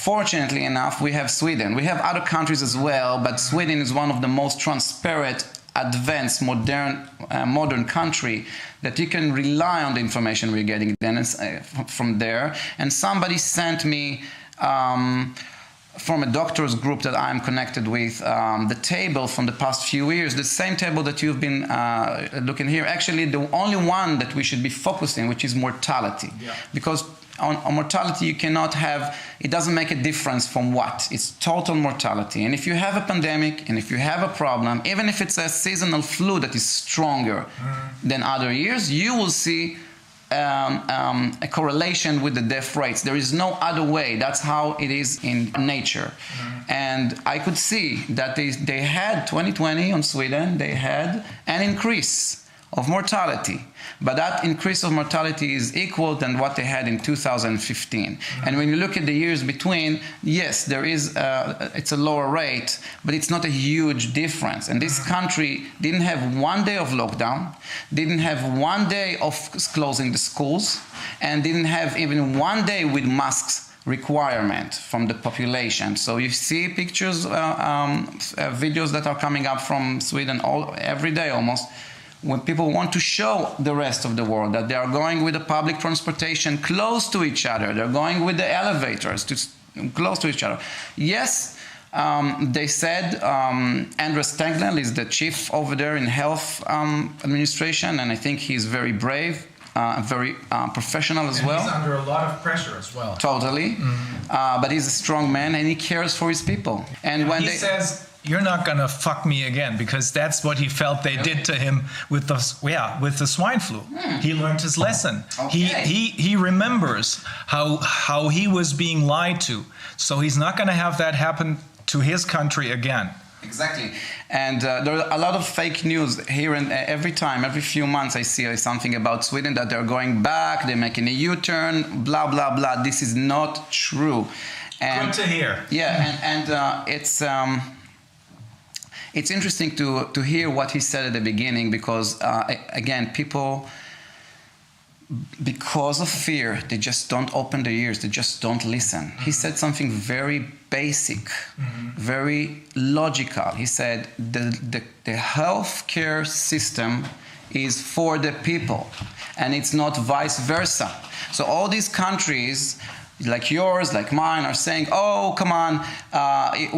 Fortunately enough, we have Sweden. We have other countries as well, but Sweden is one of the most transparent, advanced, modern country that you can rely on the information we're getting from there. And somebody sent me from a doctor's group that I'm connected with, the table from the past few years, the same table that you've been looking here. Actually, the only one that we should be focusing, which is mortality. Yeah. Because on mortality, you cannot have, it doesn't make a difference from what. It's total mortality. And if you have a pandemic, and if you have a problem, even if it's a seasonal flu that is stronger than other years, you will see a correlation with the death rates. There is no other way. That's how it is in nature. And I could see that they had 2020 on Sweden, they had an increase of mortality. But that increase of mortality is equal than what they had in 2015. And when you look at the years between, yes, there is it's a lower rate, but it's not a huge difference. And this country didn't have one day of lockdown, didn't have one day of closing the schools, and didn't have even one day with masks requirement from the population. So you see pictures, videos that are coming up from Sweden every day almost, when people want to show the rest of the world that they are going with the public transportation close to each other, they're going with the elevators close to each other. Yes, they said Andres Tegnell is the chief over there in health administration, and I think he's very brave, very professional as well. He's under a lot of pressure as well. Totally, but he's a strong man and he cares for his people. And when he says, "You're not going to fuck me again," because that's what he felt they did to him with the swine flu. He learned his lesson. Okay. He remembers how he was being lied to. So he's not going to have that happen to his country again. Exactly. And there are a lot of fake news here, and every few months I see something about Sweden that they're going back, they're making a U-turn, blah, blah, blah. This is not true. And, good to hear. Yeah, and it's interesting to hear what he said at the beginning, because again, people, because of fear, they just don't open their ears, they just don't listen. He said something very basic, very logical. He said the healthcare system is for the people, and it's not vice versa. So all these countries like yours, like mine, are saying, "Oh, come on,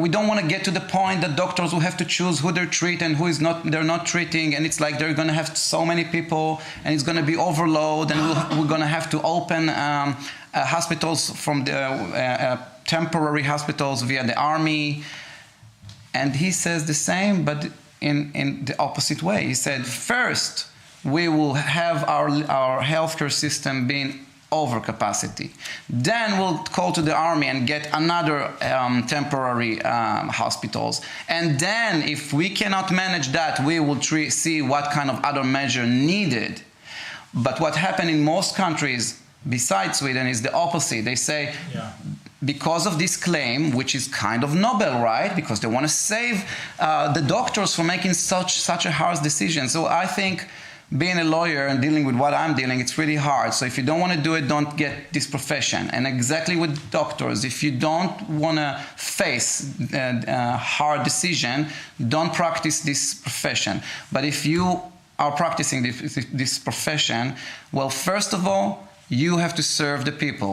we don't want to get to the point that doctors will have to choose who they treat and who is not. They're not treating, and it's like they're going to have so many people, and it's going to be overload, and we're going to have to open hospitals from the temporary hospitals via the army." And he says the same, but in the opposite way. He said, first, we will have our healthcare system being overcapacity. Then we'll call to the army and get another temporary hospitals. And then if we cannot manage that, we will see what kind of other measure needed. But what happened in most countries besides Sweden is the opposite. They say, because of this claim, which is kind of noble, right? Because they want to save the doctors from making such a harsh decision. So I think being a lawyer and dealing with what I'm dealing, it's really hard. So if you don't want to do it, don't get this profession. And exactly with doctors, if you don't want to face a hard decision, don't practice this profession. But if you are practicing this profession, well, first of all, you have to serve the people.